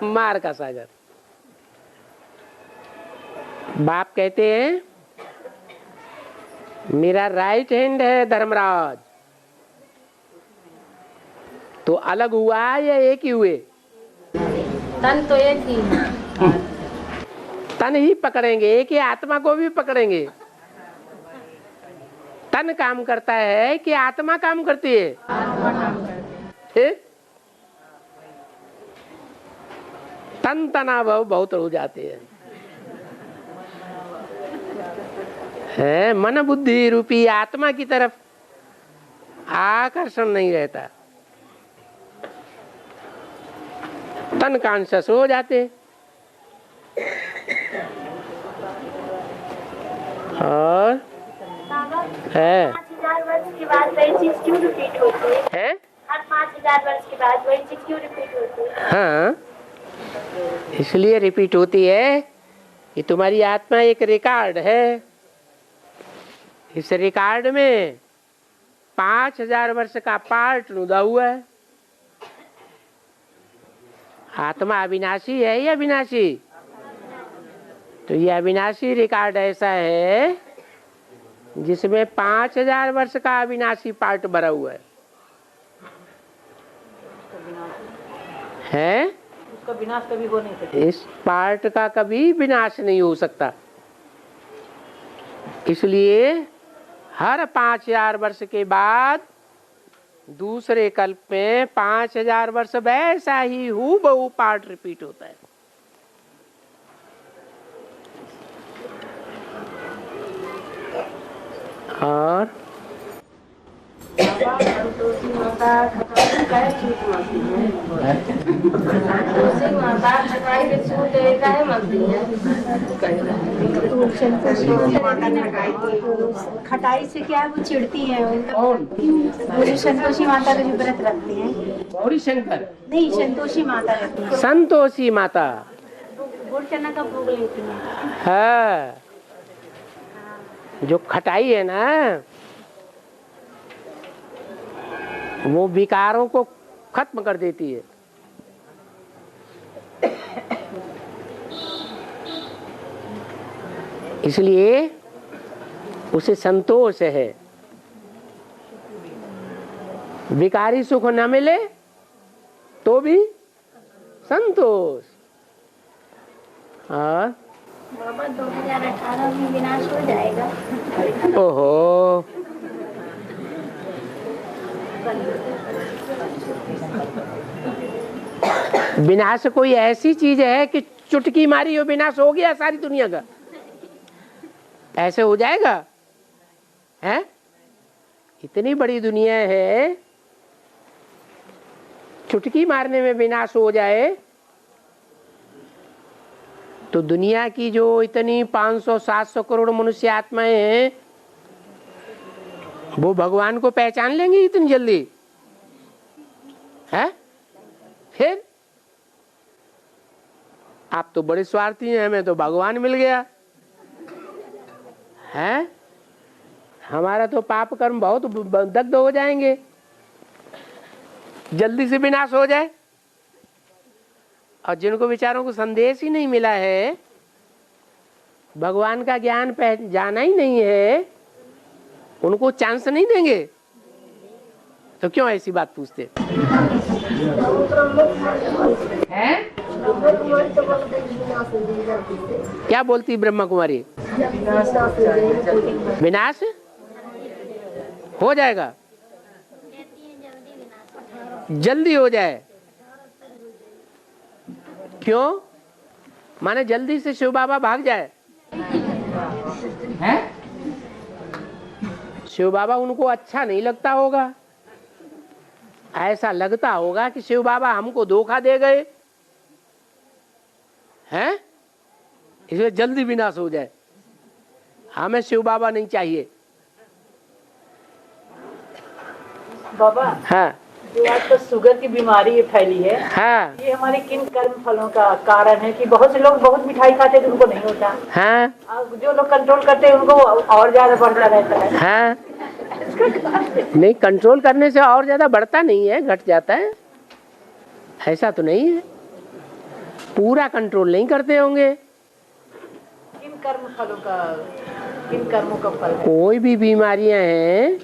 मार का सागर। बाप कहते हैं मेरा राइट हैंड है धर्मराज, तो अलग हुआ या एक ही हुए? तन तो एक ही, तन ही पकड़ेंगे, एक ही आत्मा को भी पकड़ेंगे। तन काम करता है कि आत्मा काम करती है? तन तनाव बहुत हो जाते हैं। है मन बुद्धि रूपी आत्मा की तरफ आकर्षण नहीं रहता, तन कॉन्शियस हो जाते। और है 5000 वर्ष के बाद वही चीज क्यों रिपीट होती है? हर 5000 वर्ष के बाद वही चीज क्यों रिपीट होती है? हाँ, इसलिए रिपीट होती है कि तुम्हारी आत्मा एक रिकॉर्ड है। इस रिकॉर्ड में 5000 वर्ष का पार्ट रुदा हुआ है। आत्मा अविनाशी है या विनाशी? तो ये अविनाशी रिकॉर्ड ऐसा है जिसमें 5000 वर्ष का अविनाशी पार्ट भरा हुआ है? उसका विनाश कभी हो नहीं सकता। इस पार्ट का कभी विनाश नहीं हो सकता। इसलिए हर 5000 वर्ष के बाद दूसरे कल्प में 5000 वर्ष वैसा ही हूबहू पार्ट रिपीट होता है। और खटाई से क्या वो चिढ़ती है? कौन? वो जो संतोषी माता का जो व्रत रखते हैं। गौरी शंकर? नहीं, संतोषी माता रखती है। संतोषी माता गुड़ चना का भोग लेती है। है, जो खटाई है ना वो विकारों को खत्म कर देती है। इसलिए उसे संतोष है। विकारी सुख न मिले तो भी संतोष। और बाबा 2018 में विनाश हो जाएगा। ओहो, विनाश कोई ऐसी चीज है कि चुटकी मारी हो विनाश हो गया सारी दुनिया का? ऐसे हो जाएगा? है इतनी बड़ी दुनिया है, चुटकी मारने में विनाश हो जाए तो दुनिया की जो इतनी 500-700 करोड़ मनुष्य आत्माएं हैं वो भगवान को पहचान लेंगे इतनी जल्दी? है फिर आप तो बड़े स्वार्थी हैं, हमें तो भगवान मिल गया है। हमारा तो पाप कर्म बहुत दग्ध हो जाएंगे, जल्दी से विनाश हो जाए। और जिनको विचारों को संदेश ही नहीं मिला है, भगवान का ज्ञान जाना ही नहीं है, उनको चांस नहीं देंगे तो क्यों ऐसी बात पूछते हैं? क्या बोलती ब्रह्मा कुमारी? विनाश हो जाएगा, जल्दी हो जाए। क्यों? माने जल्दी से शिव बाबा भाग जाए हैं? शिव बाबा उनको अच्छा नहीं लगता होगा, ऐसा लगता होगा कि शिव बाबा हमको धोखा दे गए हैं, इसलिए जल्दी विनाश हो जाए। हमें शिव बाबा नहीं चाहिए। बाबा हाँ, जो आजकल शुगर की बीमारी फैली है, हाँ, ये हमारे किन कर्म फलों का कारण है कि बहुत से लोग बहुत मिठाई खाते हैं तो उनको नहीं होता, हाँ, और जो लोग कंट्रोल करते हैं उनको और ज्यादा बढ़ता रहता है। हाँ। नहीं, कंट्रोल करने से और ज्यादा बढ़ता नहीं है, घट जाता है, ऐसा तो नहीं है। पूरा कंट्रोल नहीं करते होंगे। किन कर्मों का फल है? कोई भी बीमारियां हैं,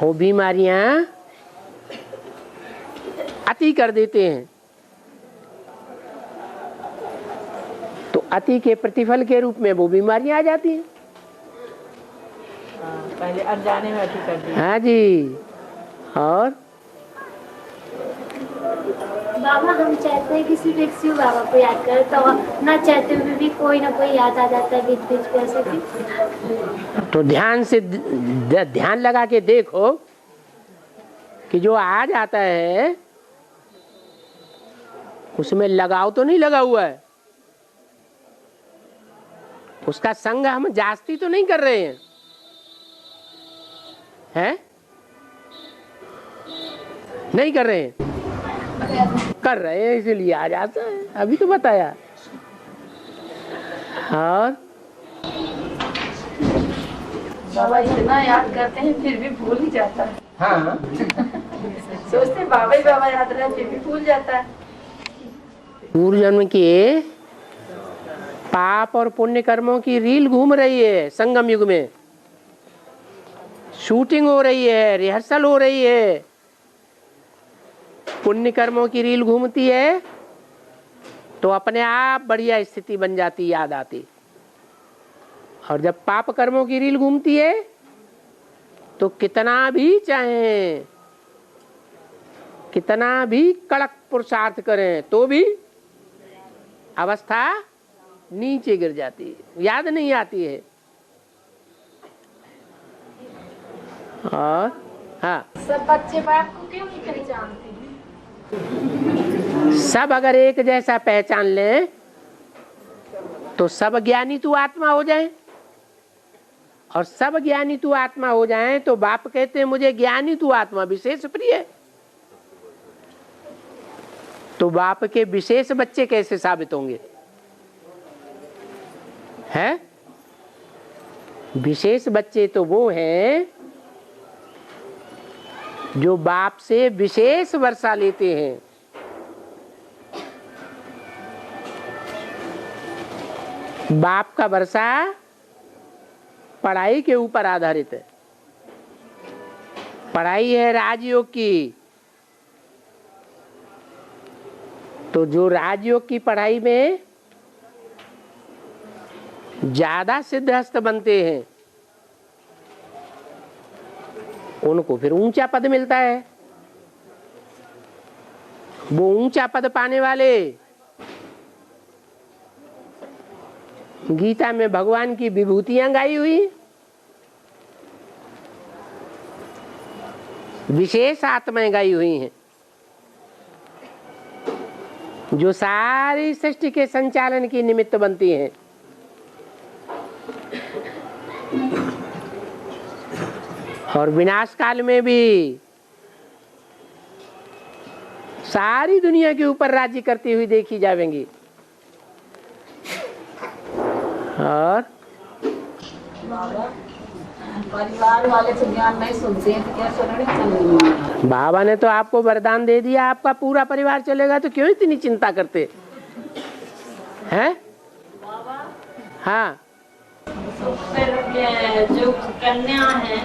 वो बीमारियां अति कर देते हैं, तो अति के प्रतिफल के रूप में वो बीमारियां आ जाती हैं। पहले अनजाने में अति कर दी। हाँ जी। और बाबा हम चाहते हैं किसी एक शिव बाबा को याद करें तो ना चाहते हुए भी कोई ना कोई याद आ जाता है बीच बीच में ऐसे। तो ध्यान से ध्यान लगा के देखो कि जो आ जाता है उसमें लगाव तो नहीं लगा हुआ है, उसका संग हम जास्ती तो नहीं कर रहे हैं, हैं? नहीं कर रहे हैं, कर रहे हैं इसलिए आ जाता है। अभी तो बताया। और बाबा इतना याद करते हैं फिर भी भूल ही जाता है। हाँ, सोचते हैं बाबा ही बाबा याद रहे फिर भी भूल जाता है। पूर्व जन्म के पाप और पुण्य कर्मों की रील घूम रही है संगम युग में, शूटिंग हो रही है, रिहर्सल हो रही है। पुण्य कर्मों की रील घूमती है तो अपने आप बढ़िया स्थिति बन जाती, याद आती। और जब पाप कर्मों की रील घूमती है तो कितना भी चाहें, कितना भी कड़क पुरुषार्थ करें तो भी अवस्था नीचे गिर जाती है, याद नहीं आती है। और हाँ, सब बच्चे बाप को क्यों नहीं पहचानते? सब अगर एक जैसा पहचान लें तो सब ज्ञानी तू आत्मा हो जाए, और सब ज्ञानी तू आत्मा हो जाए तो बाप कहते हैं मुझे ज्ञानी तू आत्मा विशेष प्रिय है। तो बाप के विशेष बच्चे कैसे साबित होंगे? हैं? विशेष बच्चे तो वो हैं जो बाप से विशेष वर्षा लेते हैं। बाप का वर्षा पढ़ाई के ऊपर आधारित है। पढ़ाई है राजयोग की, तो जो राजयोग की पढ़ाई में ज्यादा सिद्धहस्त बनते हैं उनको फिर ऊंचा पद मिलता है। वो ऊंचा पद पाने वाले गीता में भगवान की विभूतियां गाई हुई, विशेष आत्माएं गाई हुई हैं जो सारी सृष्टि के संचालन की निमित्त बनती हैं। और विनाश काल में भी सारी दुनिया के ऊपर राज्य करती हुई देखी जाएंगी। और परिवार वाले तो ज्ञान नहीं सुनते हैं तो क्या सुनने? बाबा ने तो आपको वरदान दे दिया, आपका पूरा परिवार चलेगा, तो क्यों इतनी चिंता करते हैं? हाँ, जो कन्या है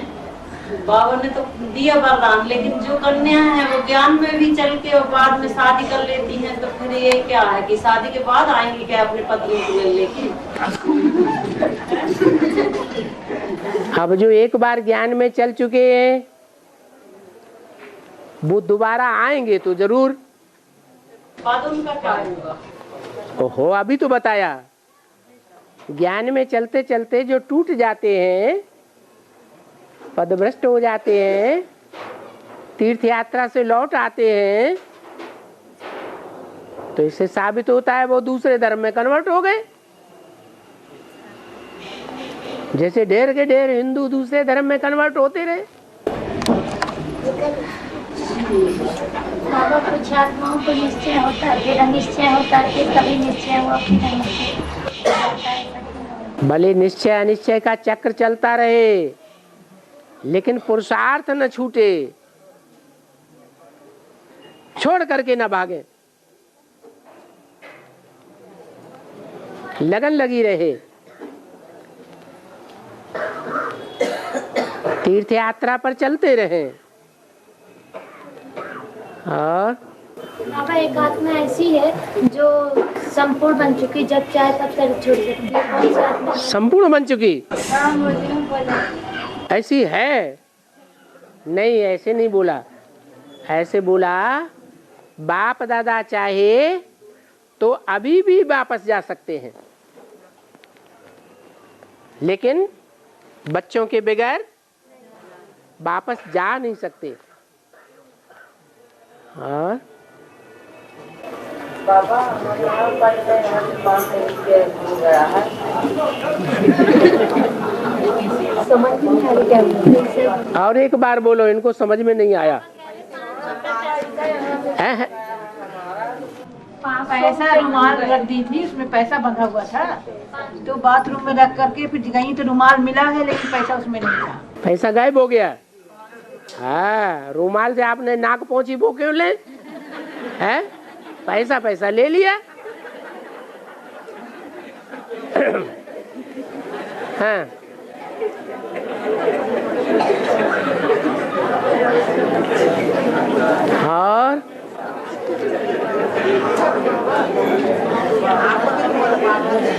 बाबा ने तो दिया वरदान, लेकिन जो कन्या है वो ज्ञान में भी चल के और बाद में शादी कर लेती हैं, तो फिर ये क्या है कि शादी के बाद आएंगे क्या अपने पतियों को ले लेके? अब जो एक बार ज्ञान में चल चुके हैं वो दोबारा आएंगे तो जरूर। बाद उनका क्या होगा? ओहो, अभी तो बताया। ज्ञान में चलते चलते जो टूट जाते हैं, पदभ्रष्ट हो जाते हैं, तीर्थ यात्रा से लौट आते हैं, तो इससे साबित होता है वो दूसरे धर्म में कन्वर्ट हो गए। जैसे ढेर के ढेर हिंदू दूसरे धर्म में कन्वर्ट होते रहे। बाबा कुछ आत्माओं को निश्चय होता है, फिर अनिश्चय होता है, फिर कभी निश्चय हुआ फिर अनिश्चय। भले निश्चय अनिश्चय का चक्र चलता रहे लेकिन पुरुषार्थ न छूटे, छोड़ करके न भागे। लगन लगी रहे। तीर्थ यात्रा पर चलते रहे। और बाबा एक आत्मा ऐसी है जो संपूर्ण बन चुकी, जब चाहे तब तक छोड़ सकती है। कौन सी आत्मा? संपूर्ण बन चुकी हाँ, बोलती हूँ, बोला। ऐसी है? नहीं, ऐसे नहीं बोला। ऐसे बोला बाप दादा चाहे तो अभी भी वापस जा सकते हैं, लेकिन बच्चों के बगैर वापस जा नहीं सकते। और बाबा यहाँ पर गया है, समझ नहीं आ रही क्या बोल। और एक बार बोलो, इनको समझ में नहीं आया। है? पैसा रुमाल रख दी थी, उसमें पैसा बंधा हुआ था, तो बाथरूम में रख करके फिर गई तो रुमाल मिला है, लेकिन पैसा उसमें नहीं था। पैसा गायब हो गया। हाँ, रुमाल से आपने नाक पहुंची वो क्यों ले? है? पैसा ले लिया। हाँ, और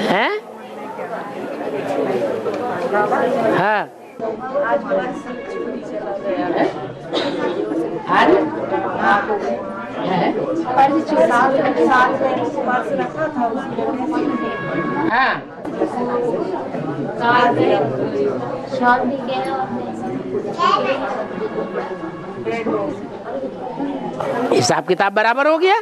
है? हाँ, शॉल भी गया और हिसाब किताब बराबर हो गया।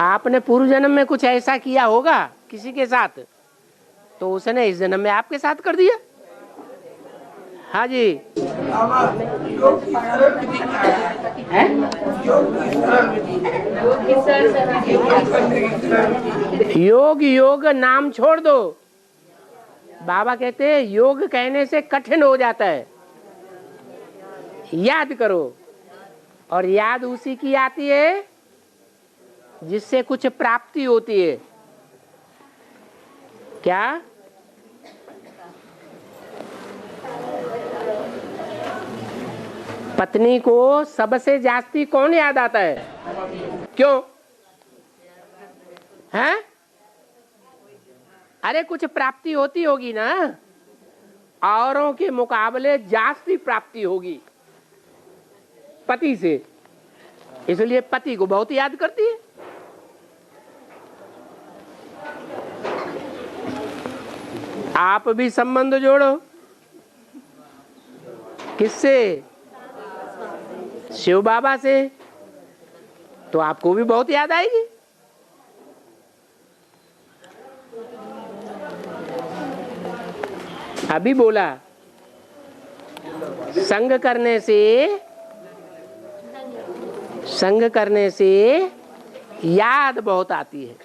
आपने पूर्व जन्म में कुछ ऐसा किया होगा किसी के साथ, तो उसने इस जन्म में आपके साथ कर दिया। हाँ जी। है? योग नाम छोड़ दो। बाबा कहते हैं योग कहने से कठिन हो जाता है। याद करो, और याद उसी की आती है जिससे कुछ प्राप्ति होती है। क्या? पत्नी को सबसे जास्ती कौन याद आता है? क्यों? हैं? अरे कुछ प्राप्ति होती होगी ना, औरों के मुकाबले जास्ती प्राप्ति होगी पति से, इसलिए पति को बहुत याद करती है। आप भी संबंध जोड़ो। किससे? शिव बाबा से, तो आपको भी बहुत याद आएगी। अभी बोला संग करने से याद बहुत आती है।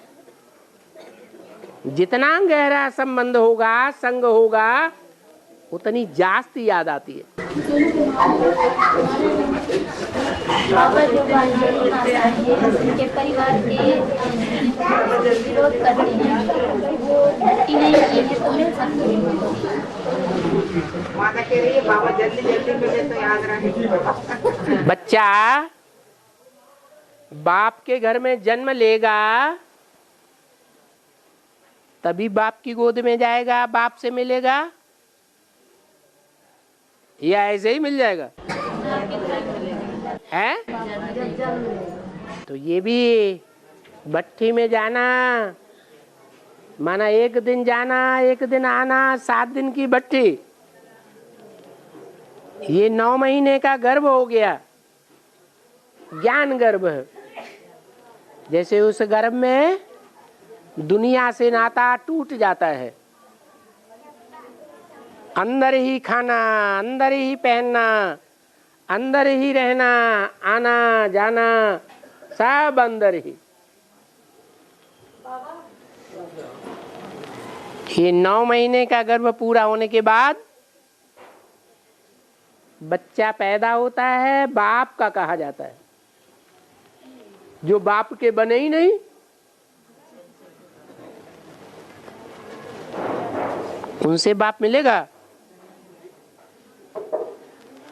जितना गहरा संबंध होगा, संग होगा, उतनी जास्ती याद आती है। बाबा जो उनके परिवार के विरोध करते हैं, वो छुट्टी नहीं की है तो मिल सकते हैं। माता कह रही है बाबा जल्दी मिले तो याद रहे। बच्चा बाप के घर में जन्म लेगा तभी बाप की गोद में जाएगा, बाप से मिलेगा, या ऐसे ही मिल जाएगा? है? तो ये भी भट्ठी में जाना माना एक दिन जाना एक दिन आना, 7 दिन की भट्ठी। ये 9 महीने का गर्भ हो गया, ज्ञान गर्भ। जैसे उस गर्भ में दुनिया से नाता टूट जाता है। अंदर ही खाना, अंदर ही पहनना, अंदर ही रहना, आना जाना सब अंदर ही। ये 9 महीने का गर्भ पूरा होने के बाद बच्चा पैदा होता है, बाप का कहा जाता है। जो बाप के बने ही नहीं, उनसे बाप मिलेगा।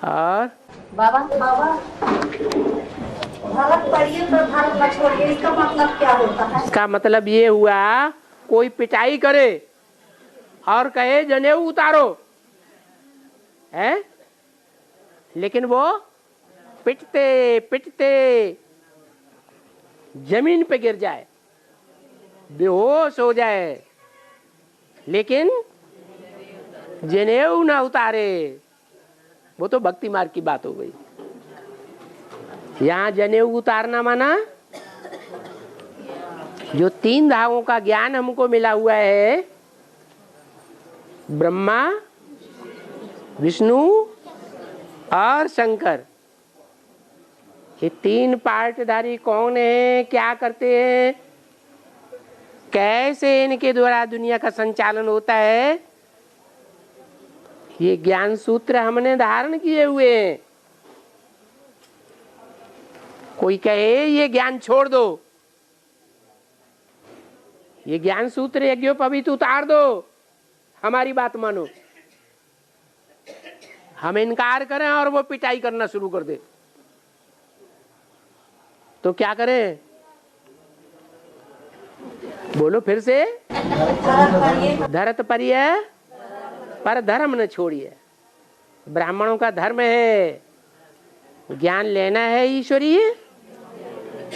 और बाबा भारत पढ़िए पर भारत न छोड़िए, इसका मतलब क्या होता है? इसका मतलब ये हुआ, कोई पिटाई करे और कहे जनेऊ उतारो, है, लेकिन वो पिटते पिटते जमीन पे गिर जाए, बेहोश हो जाए, लेकिन जनेऊ ना उतारे, वो तो भक्ति मार्ग की बात हो गई। यहाँ जनेऊ उतारना माना जो 3 धागों का ज्ञान हमको मिला हुआ है, ब्रह्मा, विष्णु और शंकर, ये 3 पार्टधारी कौन है, क्या करते हैं, कैसे इनके द्वारा दुनिया का संचालन होता है, ये ज्ञान सूत्र हमने धारण किए हुए हैं। कोई कहे ये ज्ञान छोड़ दो, ये ज्ञान सूत्र यज्ञोपवीत उतार दो, हमारी बात मानो, हम इनकार करें और वो पिटाई करना शुरू कर दे, तो क्या करें? बोलो फिर से। धरत परिये पर धर्म न छोड़िए। ब्राह्मणों का धर्म है ज्ञान लेना है ईश्वरीय,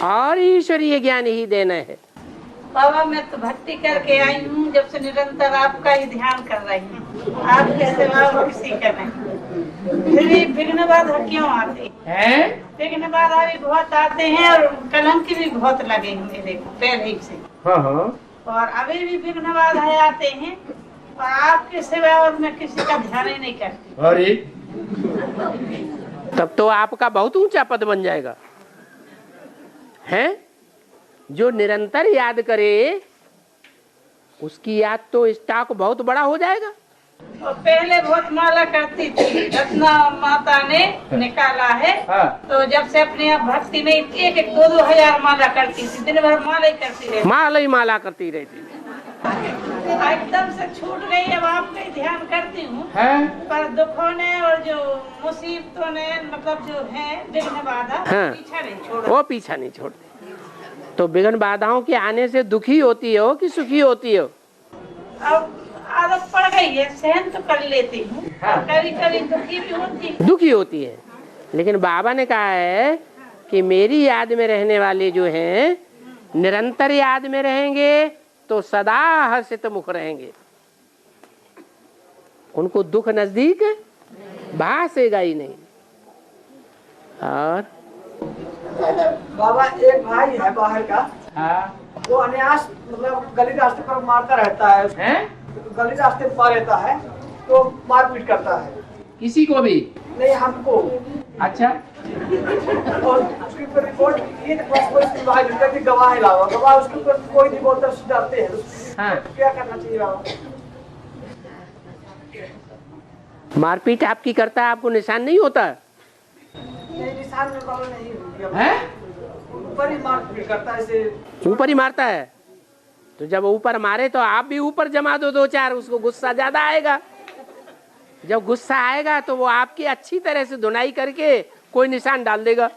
और ईश्वरीय ज्ञान ही देना है। बाबा मैं तो भक्ति करके आई हूँ, जब से निरंतर आपका ही ध्यान कर रही हूँ, आपके सिवा भक्ति कर रही हूँ। फिर भी विघ्न बाधा क्यों आते हैं? विघ्न बाधा भी बहुत आते हैं और कलंक भी बहुत लगे हैं मेरे को पहले ही से। और अभी भी विघ्न बाधा आते हैं, और आपके सिवा और मैं किसी का ध्यान ही नहीं करती। अरे तब तो आपका बहुत ऊंचा पद बन जाएगा, हैं? जो निरंतर याद करे उसकी याद तो स्टॉक बहुत बड़ा हो जाएगा। और पहले बहुत माला करती थी, रत्ना माता ने निकाला है। तो जब से अपने आप भक्ति में 1-2 हजार माला करती थी, दिन भर माला ही करती रहती, माला करती रहती। एकदम से छूट गई। अब आपका ही ध्यान करती हूँ, पर दुखों ने और जो मुसीबतों ने, मतलब जो है विघ्न बाधा, पीछा नहीं छोड़ा। वो पीछा नहीं छोड़ते। तो विघ्न बाधाओं के आने से दुखी होती हो कि सुखी होती हो? अब आदत पड़ गई है, सहन तो कर लेती हूँ, कभी कभी दुखी भी होती है। लेकिन बाबा ने कहा है कि मेरी याद में रहने वाले जो हैं, निरंतर याद में रहेंगे तो सदा हर्षित मुख रहेंगे, उनको दुख नजदीक भासेगा ही नहीं। और बाबा एक भाई है बाहर का, वो अनायास मतलब गली रास्ते पर मारता रहता है, गली रास्ते पर रहता है तो मारपीट करता है। किसी को भी नहीं, हमको। अच्छा। और उसके ऊपर रिपोर्ट ये कोई गवाह है, लावा गवाह उसके ऊपर कोई नहीं बोलता, डरते हैं। तो क्या करना चाहिए बाबा? मारपीट आपकी करता है, आपको निशान नहीं होता? नहीं, निशान में बाबा नहीं है, ऊपर ही मारपीट करता है, ऐसे ऊपर ही मारता है। तो जब ऊपर मारे तो आप भी ऊपर जमा दो 2-4, उसको गुस्सा ज्यादा आएगा। जब गुस्सा आएगा तो वो आपकी अच्छी तरह से धुनाई करके कोई निशान डाल देगा।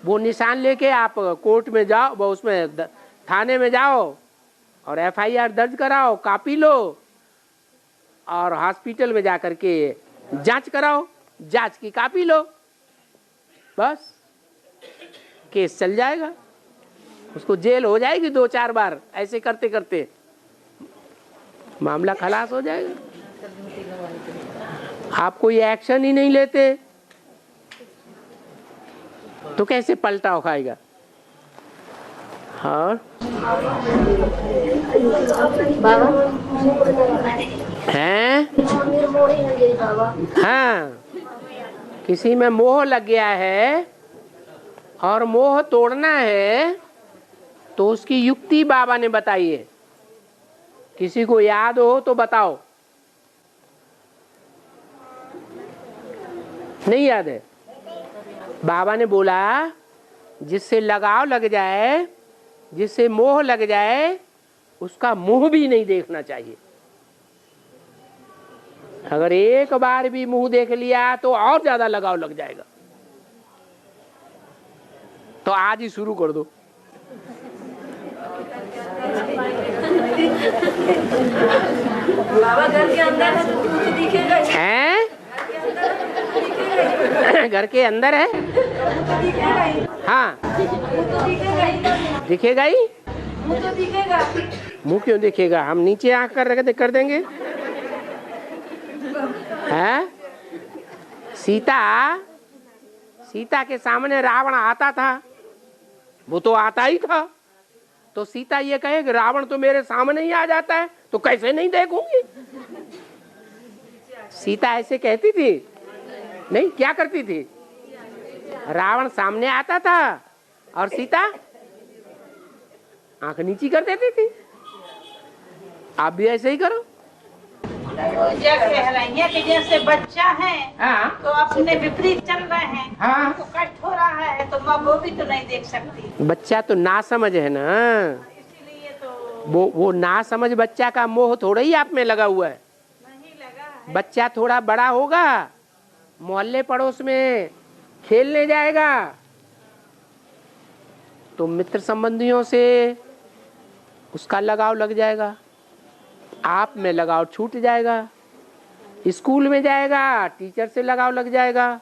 वो निशान लेके आप कोर्ट में जाओ, वो उसमें थाने में जाओ और FIR दर्ज कराओ, कॉपी लो और हॉस्पिटल में जा करके जांच कराओ, जांच की कॉपी लो, बस केस चल जाएगा। उसको जेल हो जाएगी 2-4 बार, ऐसे करते करते मामला खलास हो जाएगा। आप कोई एक्शन ही नहीं लेते तो कैसे पलटा खाएगा? हाँ हैं? हाँ, किसी में मोह लग गया है और मोह तोड़ना है तो उसकी युक्ति बाबा ने बताई है। किसी को याद हो तो बताओ। नहीं याद है? बाबा ने बोला जिससे लगाव लग जाए, जिससे मोह लग जाए, उसका मुंह भी नहीं देखना चाहिए। अगर एक बार भी मुंह देख लिया तो और ज्यादा लगाव लग जाएगा। तो आज ही शुरू कर दो। बाबा घर के अंदर है तो मुझे दिखेगा हैं? घर के अंदर है? हाँ, दिखेगा ही। मुझे तो दिखेगा। मुंह क्यों दिखेगा? हम नीचे आंख कर देंगे। हैं? सीता के सामने रावण आता था, वो तो आता ही था। तो सीता ये कहे कि रावण तो मेरे सामने ही आ जाता है, तो कैसे नहीं देखूंगी? सीता ऐसे कहती थी? नहीं, क्या करती थी? रावण सामने आता था और सीता आंख नीची कर देती थी। आप भी ऐसे ही करो। जग कह रही है कि जैसे बच्चा है, हाँ, तो अपने विपरीत चल रहे हैं, हाँ। तो कष्ट हो रहा है, तो माँ वो भी तो नहीं देख सकती। बच्चा तो ना समझ है ना, इसीलिए तो वो ना समझ बच्चा का मोह थोड़ा ही आप में लगा हुआ है। नहीं लगा है। बच्चा थोड़ा बड़ा होगा, मोहल्ले पड़ोस में खेलने जाएगा, तो मित्र संबंधियों से उसका लगाव लग जाएगा, आप में लगाव छूट जाएगा। स्कूल में जाएगा, टीचर से लगाव लग जाएगा।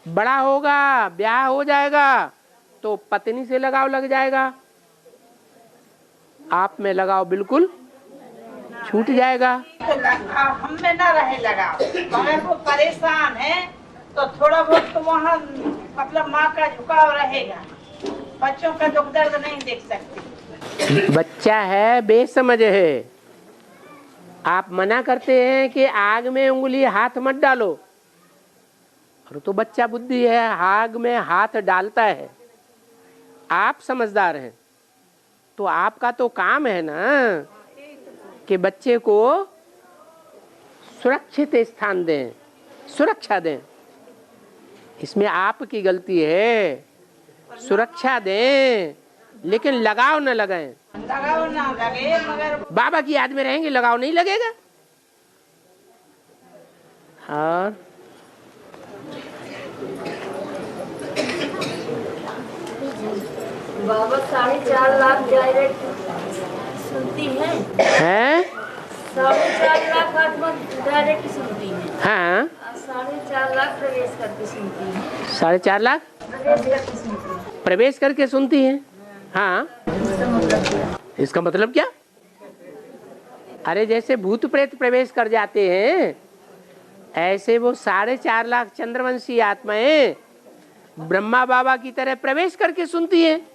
बड़ा होगा, ब्याह हो जाएगा, तो पत्नी से लगाव लग जाएगा। आप में लगाव बिल्कुल छूट जाएगा। हम में ना रहे लगाव, मगर वो परेशान है तो थोड़ा बहुत तो वहाँ मतलब माँ का झुकाव रहेगा। बच्चों का दुख दर्द नहीं देख सकती। बच्चा है, बेसमझ है। आप मना करते हैं कि आग में उंगली हाथ मत डालो, और तो बच्चा बुद्धि है, आग में हाथ डालता है। आप समझदार हैं, तो आपका तो काम है ना कि बच्चे को सुरक्षित स्थान दें, सुरक्षा दें। इसमें आपकी गलती है। सुरक्षा दें, लेकिन लगाव न लगाएं। लगाव ना लगे, मगर बाबा की याद में रहेंगे, लगाव नहीं लगेगा। और बाबा 4.5 लाख डायरेक्ट सुनती है। 4.5 लाख आत्मा डायरेक्ट सुनती है। हाँ, 4.5 लाख प्रवेश करके सुनती है। 4.5 लाख प्रवेश करके सुनती है। प्रवेश करके सुनती हैं। हाँ, इसका मतलब क्या? अरे जैसे भूत प्रेत प्रवेश कर जाते हैं, ऐसे वो 4.5 लाख चंद्रवंशी आत्माएं ब्रह्मा बाबा की तरह प्रवेश करके सुनती हैं।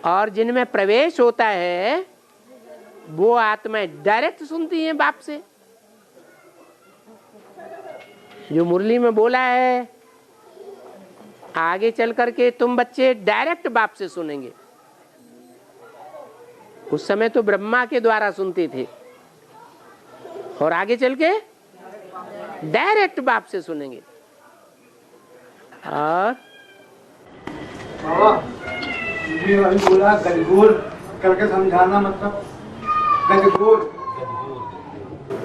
और जिनमें प्रवेश होता है वो आत्माएं डायरेक्ट सुनती हैं बाप से। जो मुरली में बोला है, आगे चल करके तुम बच्चे डायरेक्ट बाप से सुनेंगे। उस समय तो ब्रह्मा के द्वारा सुनते थे, और आगे चल के डायरेक्ट बाप से सुनेंगे। और बाबा जी अभी बोला गजगोर करके समझाना, मतलब गजगोर।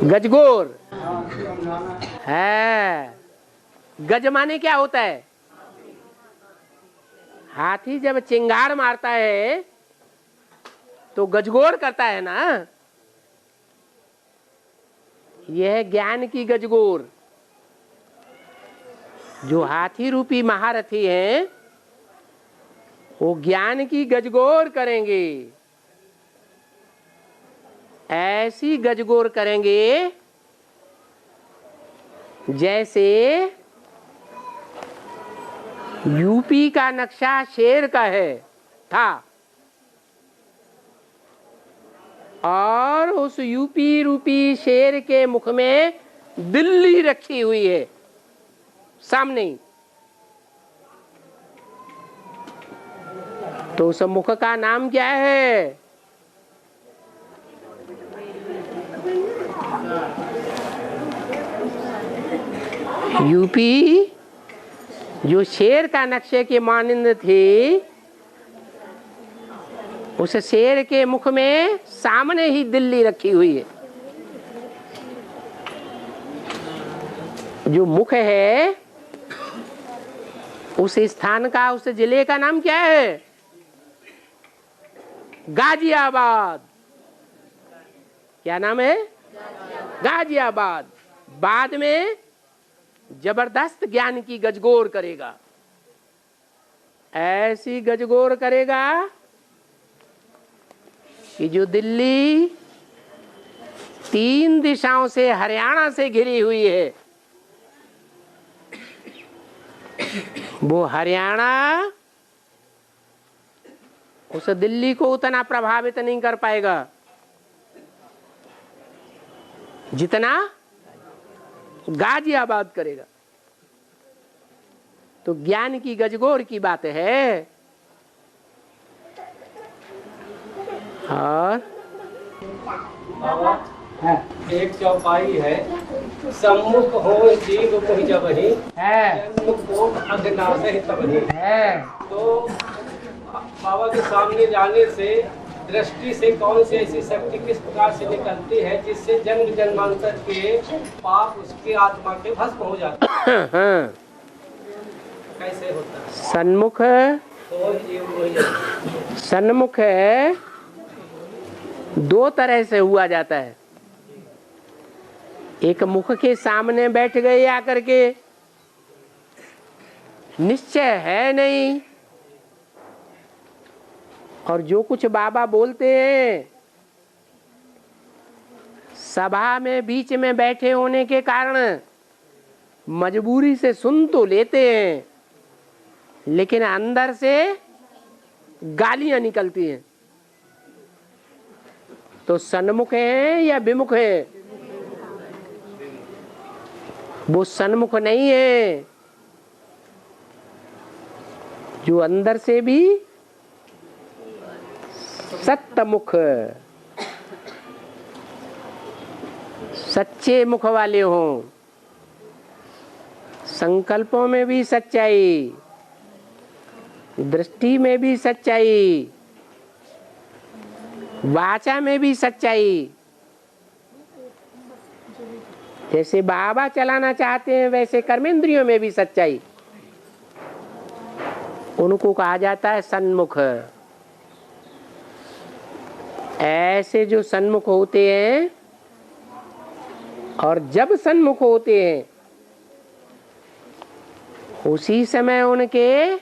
गजगोर हाँ, समझाना है। गज माने क्या होता है? हाथी जब चिंगार मारता है तो गजगोर करता है ना। यह है ज्ञान की गजगोर। जो हाथी रूपी महारथी हैं वो ज्ञान की गजगोर करेंगे। ऐसी गजगोर करेंगे जैसे यूपी का नक्शा शेर का है था, और उस यूपी रूपी शेर के मुख में दिल्ली रखी हुई है सामने ही। तो उस मुख का नाम क्या है? यूपी जो शेर का नक्शे के मानंद थी, उस शेर के मुख में सामने ही दिल्ली रखी हुई है। जो मुख है उस स्थान का, उस जिले का नाम क्या है? गाजियाबाद। क्या नाम है? गाजियाबाद। बाद में जबरदस्त ज्ञान की गजगोर करेगा, ऐसी गजगोर करेगा कि जो दिल्ली 3 दिशाओं से हरियाणा से घिरी हुई है, वो हरियाणा उस दिल्ली को उतना प्रभावित नहीं कर पाएगा जितना गाजियाबाद करेगा। तो ज्ञान की गजगोर की बात है। और एक चौपाई है, सम्मुख हो जीव कोई जब ही है, अज्ञात ही तब ही है। तो बाबा के सामने जाने से दृष्टि से कौन सी ऐसी शक्ति किस प्रकार से निकलती है जिससे जन्म जन्मांतर के पाप उसकी आत्मा के भस्म हो जाते हैं? कैसे होता है? सन्मुख, सन्मुख है, 2 तरह से हुआ जाता है। एक मुख के सामने बैठ गए आकर के, निश्चय है नहीं, और जो कुछ बाबा बोलते हैं सभा में बीच में बैठे होने के कारण मजबूरी से सुन तो लेते हैं, लेकिन अंदर से गालियां निकलती हैं। तो सन्मुख है या विमुख है? वो सन्मुख नहीं है, जो अंदर से भी सत्यमुख, सच्चे मुख वाले हों। संकल्पों में भी सच्चाई, दृष्टि में भी सच्चाई, वाचा में भी सच्चाई। जैसे बाबा चलाना चाहते हैं वैसे कर्मेंद्रियों में भी सच्चाई। उनको कहा जाता है सन्मुख। ऐसे जो सन्मुख होते हैं, और जब सन्मुख होते हैं उसी समय उनके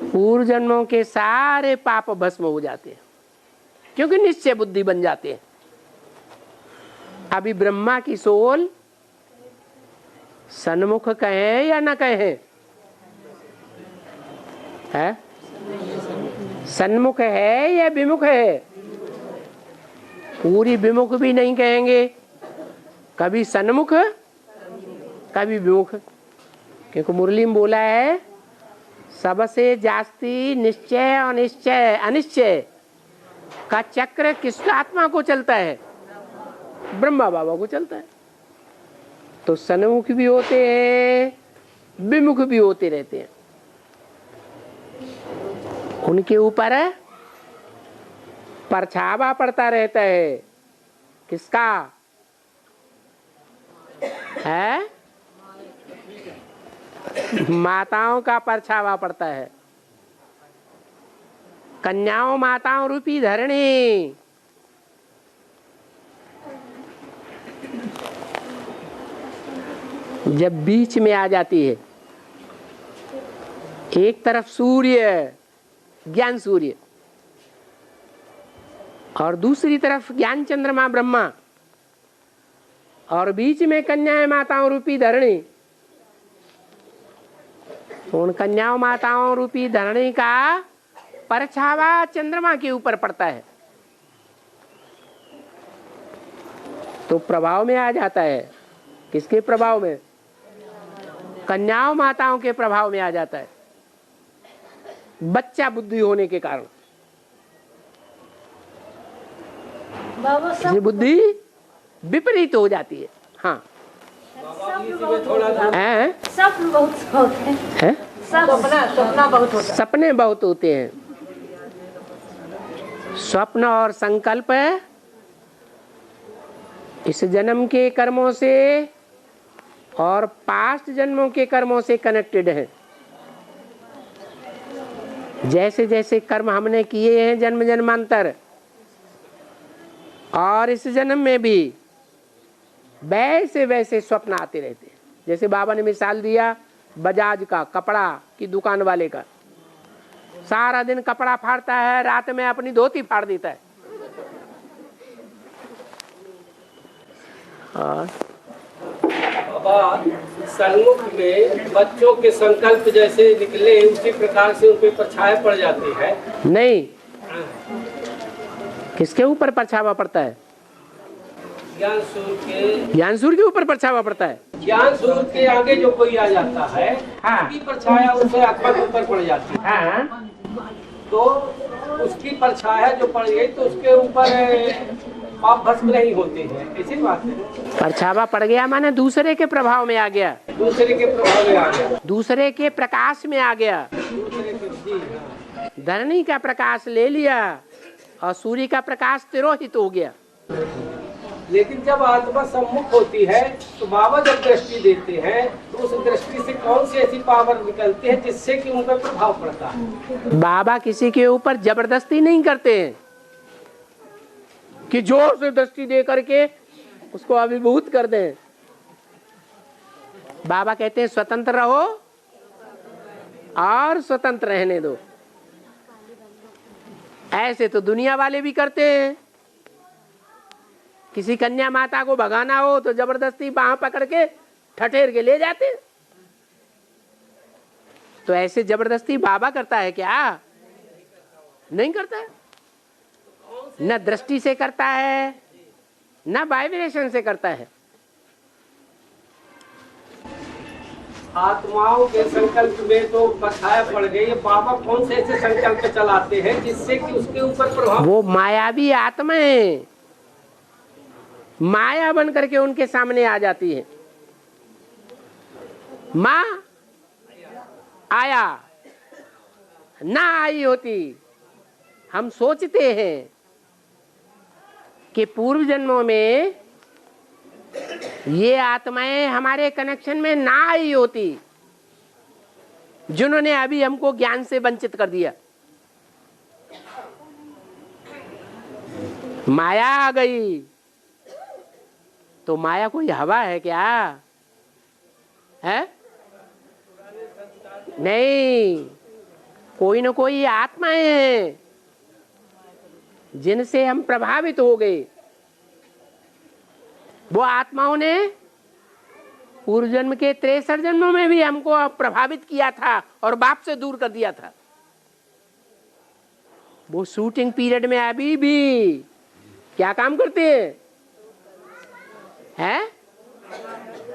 पूर्व जन्मों के सारे पाप भस्म हो जाते हैं, क्योंकि निश्चय बुद्धि बन जाते हैं। अभी ब्रह्मा की सोल सन्मुख कहें या न कहें? है? सन्मुख है या विमुख है? पूरी विमुख भी नहीं कहेंगे, कभी सन्मुख कभी विमुख। क्योंकि मुरली में बोला है सबसे जास्ती निश्चय और निश्चय अनिश्चय का चक्र किस आत्मा को चलता है? ब्रह्मा बाबा को चलता है। तो सन्मुख भी होते हैं, विमुख भी होते रहते हैं। उनके ऊपर परछावा पड़ता रहता है। किसका है? माताओं का परछावा पड़ता है। कन्याओं माताओं रूपी धरणी। जब बीच में आ जाती है, एक तरफ सूर्य, ज्ञान सूर्य, और दूसरी तरफ ज्ञान चंद्रमा ब्रह्मा, और बीच में कन्याएं माताओं रूपी धरणी। उन कन्याओं माताओं रूपी धरणी का परछावा चंद्रमा के ऊपर पड़ता है, तो प्रभाव में आ जाता है। किसके प्रभाव में? कन्याओं माताओं के प्रभाव में आ जाता है, बच्चा बुद्धि होने के कारण। ये बुद्धि विपरीत हो जाती है। हाँ, बाबा थोड़ा स्वप्न बहुत होते हैं। सपना बहुत होता है। सपने बहुत होते हैं। स्वप्न और संकल्प इस जन्म के कर्मों से और पास्ट जन्मों के कर्मों से कनेक्टेड है। जैसे जैसे कर्म हमने किए हैं जन्म जन्मांतर, और इस जन्म में भी वैसे वैसे स्वप्न आते रहते हैं। जैसे बाबा ने मिसाल दिया बजाज का, कपड़ा की दुकान वाले का, सारा दिन कपड़ा फाड़ता है, रात में अपनी धोती फाड़ देता है। बाबा सन्मुख में बच्चों के संकल्प जैसे निकले उसी प्रकार से उन पे परछाई पड़ जाती है। नहीं, किसके ऊपर परछावा पड़ता है? ज्ञानसूर के ऊपर परछावा पड़ता है। ज्ञानसूर के आगे जो कोई आ जाता है, हाँ, उसकी परछाया उससे आत्मा के ऊपर पड़ जाती है। हाँ, तो उसकी परछाया जो पड़ गई तो उसके ऊपर पाप भस्म नहीं होते हैं, ऐसी बात है। परछावा पड़ गया माने दूसरे के प्रभाव में आ गया, दूसरे के प्रभाव में आ गया, दूसरे के प्रकाश में आ गया। धरनी का प्रकाश ले लिया और सूर्य का प्रकाश तिरोहित हो गया। लेकिन जब आत्मा सम्मुख होती है तो बाबा जब दृष्टि देते हैं तो उस दृष्टि से कौन सी ऐसी पावर निकलती है जिससे कि उन पर प्रभाव पड़ता है? बाबा किसी के ऊपर जबरदस्ती नहीं करते हैं कि जोर से दृष्टि दे करके उसको अभिभूत कर दें। बाबा कहते हैं स्वतंत्र रहो और स्वतंत्र रहने दो। ऐसे तो दुनिया वाले भी करते हैं। किसी कन्या माता को भगाना हो तो जबरदस्ती बांह पकड़ के ठठेर के ले जाते। तो ऐसे जबरदस्ती बाबा करता है क्या? नहीं करता है। न दृष्टि से करता है न वाइब्रेशन से करता है। आत्माओं के संकल्प में तो परछाया पड़ गई, बाबा कौन से ऐसे संकल्प चलाते हैं जिससे कि उसके ऊपर प्रभाव? वो मायावी आत्मा है, माया बन करके उनके सामने आ जाती है। माँ आया ना आई होती। हम सोचते हैं कि पूर्व जन्मों में ये आत्माएं हमारे कनेक्शन में ना आई होती, जिन्होंने अभी हमको ज्ञान से वंचित कर दिया। माया आ गई तो माया कोई हवा है क्या? है नहीं, कोई न कोई आत्माएं हैं जिनसे हम प्रभावित हो गए। वो आत्माओं ने पूर्व जन्म के 63 जन्मों में भी हमको प्रभावित किया था और बाप से दूर कर दिया था। वो शूटिंग पीरियड में अभी भी क्या काम करते हैं?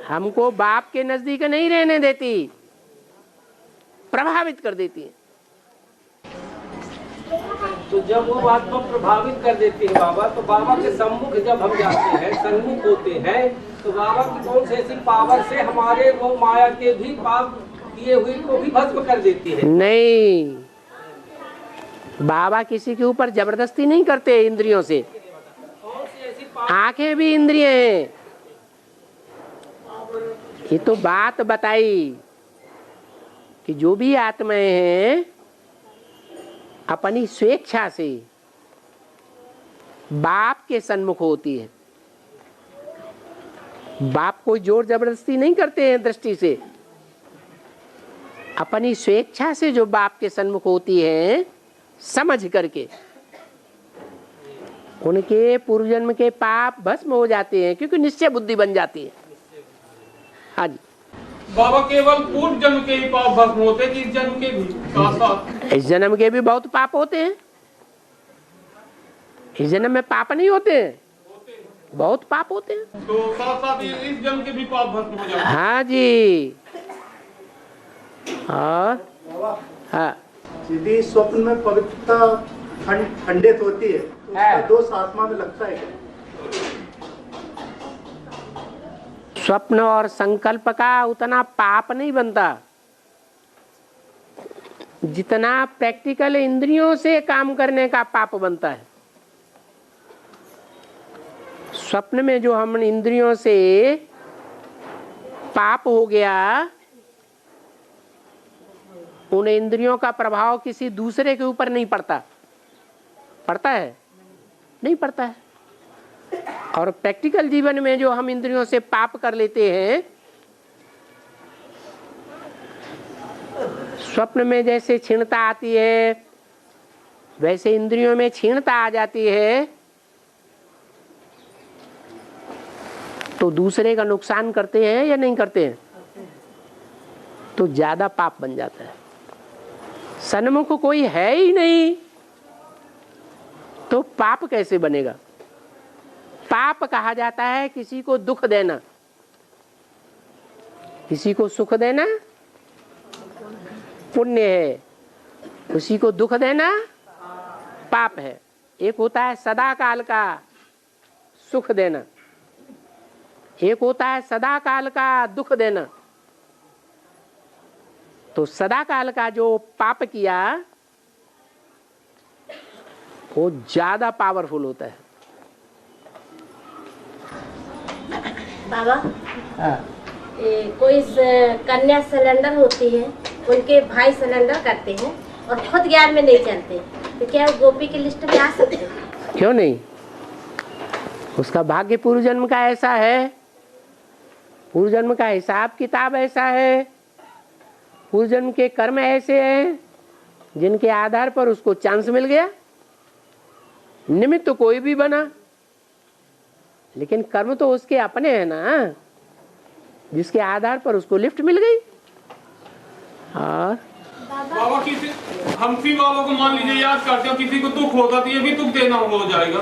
हमको बाप के नजदीक नहीं रहने देती, प्रभावित कर देती है। तो जब वो आत्मा प्रभावित कर देती है बाबा, तो बाबा के सम्मुख जब हम जाते हैं, सन्मुख होते हैं, तो बाबा की कौन सी ऐसी पावर से हमारे वो माया के भी पाप किए हुए को भी भस्म कर देती है? नहीं, बाबा किसी के ऊपर जबरदस्ती नहीं करते इंद्रियों से। आंखें भी इंद्रिय हैं। ये तो बात बताई कि जो भी आत्माएं हैं अपनी स्वेच्छा से बाप के सन्मुख होती है। बाप कोई जोर जबरदस्ती नहीं करते हैं दृष्टि से, अपनी स्वेच्छा से जो बाप के सन्मुख होती है समझ करके उनके पूर्व जन्म के पाप भस्म हो जाते हैं, क्योंकि निश्चय बुद्धि बन जाती है। हाँ जी बाबा, केवल पूर्व जन्म के ही पाप भस्म होते हैं कि इस जन्म के भी साथ साथ? इस जन्म के भी बहुत पाप होते हैं। इस जन्म में पाप नहीं होते हैं, बहुत पाप होते हैं। तो साथ साथ इस जन्म के भी पाप भस्म हो जाते हैं? हाँ जी। और हाँ, यदि स्वप्न में पवित्रता खंडित होती है तो उसका दोष आत्मा में लगता है क्या? स्वप्न और संकल्प का उतना पाप नहीं बनता जितना प्रैक्टिकल इंद्रियों से काम करने का पाप बनता है। स्वप्न में जो हम इंद्रियों से पाप हो गया, उन इंद्रियों का प्रभाव किसी दूसरे के ऊपर नहीं पड़ता। पड़ता है? नहीं पड़ता है। और प्रैक्टिकल जीवन में जो हम इंद्रियों से पाप कर लेते हैं, स्वप्न में जैसे क्षीणता आती है वैसे इंद्रियों में क्षीणता आ जाती है, तो दूसरे का नुकसान करते हैं या नहीं करते हैं? तो ज्यादा पाप बन जाता है। सन्मुख कोई है ही नहीं तो पाप कैसे बनेगा? पाप कहा जाता है किसी को दुख देना, किसी को सुख देना पुण्य है, किसी को दुख देना पाप है। एक होता है सदा काल का सुख देना, एक होता है सदा काल का दुख देना। तो सदा काल का जो पाप किया वो ज्यादा पावरफुल होता है। बाबा, कोई कन्या सिलेंडर होती है, उनके भाई सिलेंडर करते हैं और खुद ज्ञान में नहीं चलते, तो क्या वो गोपी की लिस्ट में आ सकते हैं? क्यों नहीं? उसका भाग्य पूर्व जन्म का ऐसा है, पूर्व जन्म का हिसाब किताब ऐसा है, पूर्व जन्म के कर्म ऐसे हैं जिनके आधार पर उसको चांस मिल गया। निमित्त तो कोई भी बना, लेकिन कर्म तो उसके अपने हैं ना, जिसके आधार पर उसको लिफ्ट मिल गई। और बाबा किसी हम भी बाबा को मान लीजिए याद करते हो, किसी को दुख होता तो ये भी दुख देना हो जाएगा।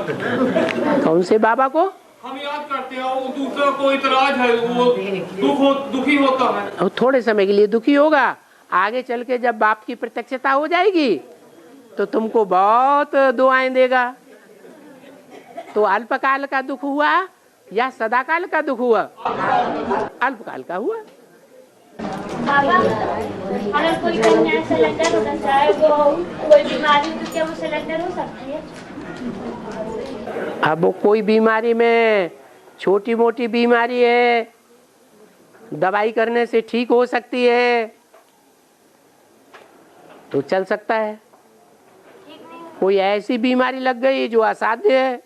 कौन से बाबा को? हम याद करते हैं, वो दूसरा कोई इतराज है, वो दुखी होता है। और थोड़े समय के लिए दुखी होगा, आगे चल के जब बाप की प्रत्यक्षता हो जाएगी तो तुमको बहुत दुआएं देगा। तो अल्पकाल का दुख हुआ या सदाकाल का दुख हुआ? अल्पकाल का हुआ। बाबा, अगर कोई कन्या सिलेंडर होना चाहे, वो कोई बीमारी तो क्या वो सिलेंडर हो सकती है? अब वो कोई बीमारी में, छोटी मोटी बीमारी है, दवाई करने से ठीक हो सकती है तो चल सकता है। कोई ऐसी बीमारी लग गई जो असाध्य है,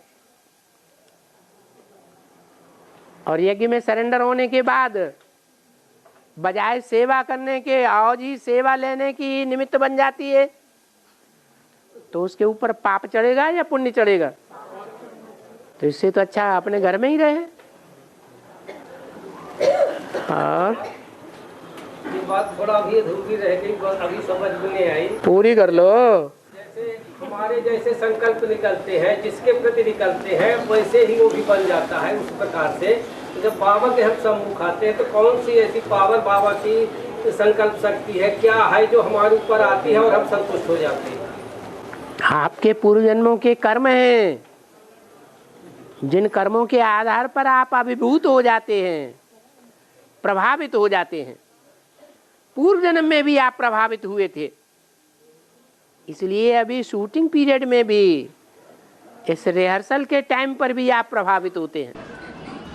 और यज्ञ में सरेंडर होने के बाद बजाय सेवा करने के और ही सेवा लेने की निमित्त बन जाती है, तो उसके ऊपर पाप चढ़ेगा या पुण्य चढ़ेगा? तो इससे तो अच्छा अपने घर में ही रहे। और ये बात थोड़ा अभी अधूरी रह गई, अभी समझ में नहीं आई, पूरी कर लो। जैसे हमारे जैसे संकल्प निकलते हैं, जिसके प्रति निकलते हैं वैसे ही वो भी बन जाता है। उस प्रकार से जब बाबा के हम सम्मुख आते हैं तो कौन सी ऐसी पावर बाबा की संकल्प शक्ति है, क्या है जो हमारे ऊपर आती है और हम संतुष्ट हो जाते हैं? आपके पूर्व जन्मों के कर्म हैं, जिन कर्मों के आधार पर आप अभिभूत हो जाते हैं, प्रभावित हो जाते हैं। पूर्व जन्म में भी आप प्रभावित हुए थे, इसलिए अभी शूटिंग पीरियड में भी, इस रिहर्सल के टाइम पर भी आप प्रभावित होते हैं।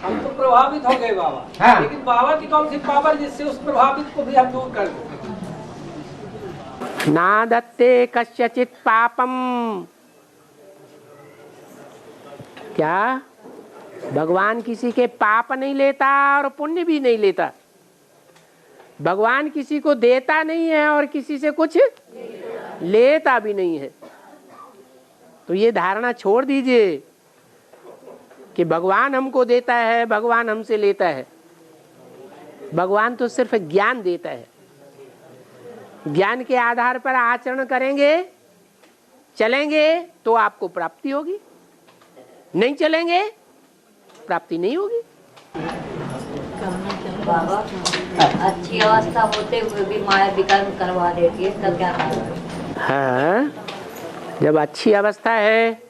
हम तो प्रभावित हो गए बाबा, हाँ। लेकिन बाबा की कौन सी पावर जिससे उस प्रभावित को भी हम दूर कर दें? ना दत्ते कस्यचित पापम, क्या भगवान किसी के पाप नहीं लेता और पुण्य भी नहीं लेता। भगवान किसी को देता नहीं है और किसी से कुछ लेता भी नहीं है। तो ये धारणा छोड़ दीजिए कि भगवान हमको देता है, भगवान हमसे लेता है। भगवान तो सिर्फ ज्ञान देता है। ज्ञान के आधार पर आचरण करेंगे, चलेंगे तो आपको प्राप्ति होगी, नहीं चलेंगे प्राप्ति नहीं होगी। बाबा, अच्छी अवस्था होते हुए भी माया विकर्म करवा देती है, तब क्या करना? हाँ, जब अच्छी अवस्था है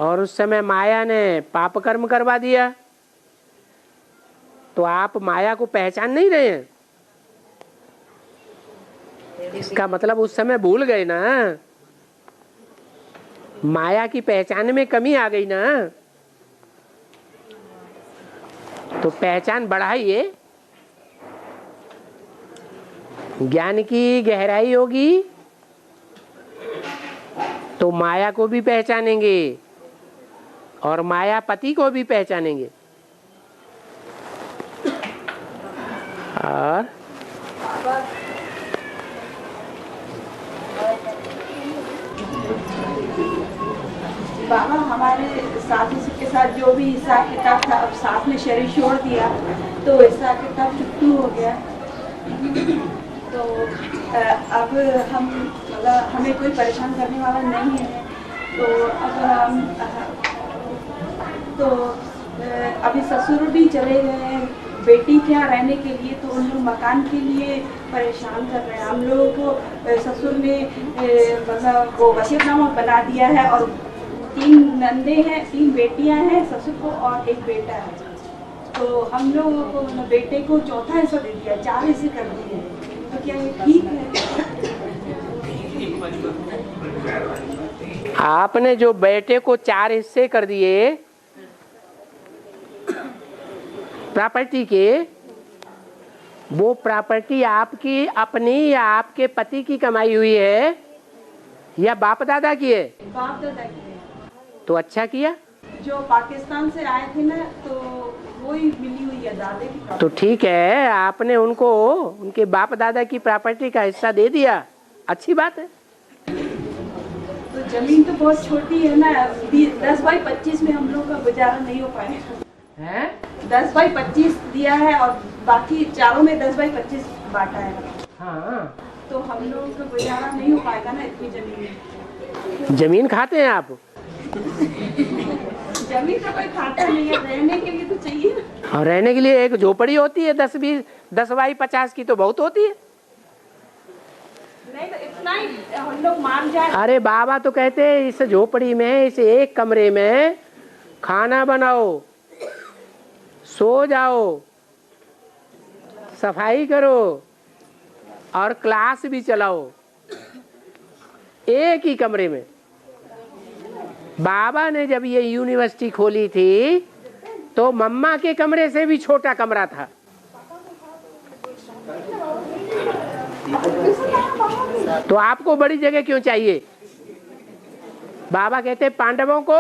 और उस समय माया ने पाप कर्म करवा दिया तो आप माया को पहचान नहीं रहे हैं। इसका मतलब उस समय भूल गए ना, माया की पहचान में कमी आ गई ना, तो पहचान बढ़ाइए। ज्ञान की गहराई होगी तो माया को भी पहचानेंगे और मायापति को भी पहचानेंगे। और बाबा हमारे साथी के साथ जो भी हिसाब किताब था, अब साथ में शरीर छोड़ दिया तो हिसाब किताब चुटू हो गया। तो अब हम मतलब हमें कोई परेशान करने वाला नहीं है। तो अब हम तो अभी ससुर भी चले गए हैं बेटी के यहाँ रहने के लिए, तो उन लोग मकान के लिए परेशान कर रहे हैं। हम लोगों को ससुर ने मतलब वो वसीयतनामा बना दिया है और 3 नंदे हैं, 3 बेटियां हैं ससुर को और 1 बेटा है। तो हम लोगों को बेटे को चौथा हिस्सा दे दिया, 4 हिस्से कर दिए। तो क्या ये ठीक है? आपने जो बेटे को 4 हिस्से कर दिए प्रॉपर्टी के, वो प्रॉपर्टी आपकी अपनी या आपके पति की कमाई हुई है या बाप दादा की है? बाप दादा की है। तो अच्छा किया। जो पाकिस्तान से आए थे ना, तो वही मिली हुई है दादे की। तो ठीक है, आपने उनको उनके बाप दादा की प्रॉपर्टी का हिस्सा दे दिया, अच्छी बात है। तो जमीन तो बहुत छोटी है ना, 10 बाई 25 में हम लोग का गुजारा नहीं हो पाएगा। 10 बाई 25 दिया है और बाकी चारों में 10 बाई 25 बांटा है। हाँ, तो हम लोगों का गुजारा नहीं हो पाएगा ना इतनी जमीन में। जमीन खाते हैं आप? जमीन तो कोई खाता नहीं है, रहने के लिए तो चाहिए। और रहने के लिए एक झोपड़ी होती है 10 बाई 50 की, तो बहुत होती है। नहीं तो इतना ही हम लोग मान जाए। अरे बाबा तो कहते हैं इस झोपड़ी में, इस एक कमरे में खाना बनाओ, सो जाओ, सफाई करो और क्लास भी चलाओ, एक ही कमरे में। बाबा ने जब ये यूनिवर्सिटी खोली थी तो मम्मा के कमरे से भी छोटा कमरा था। तो आपको बड़ी जगह क्यों चाहिए? बाबा कहते पांडवों को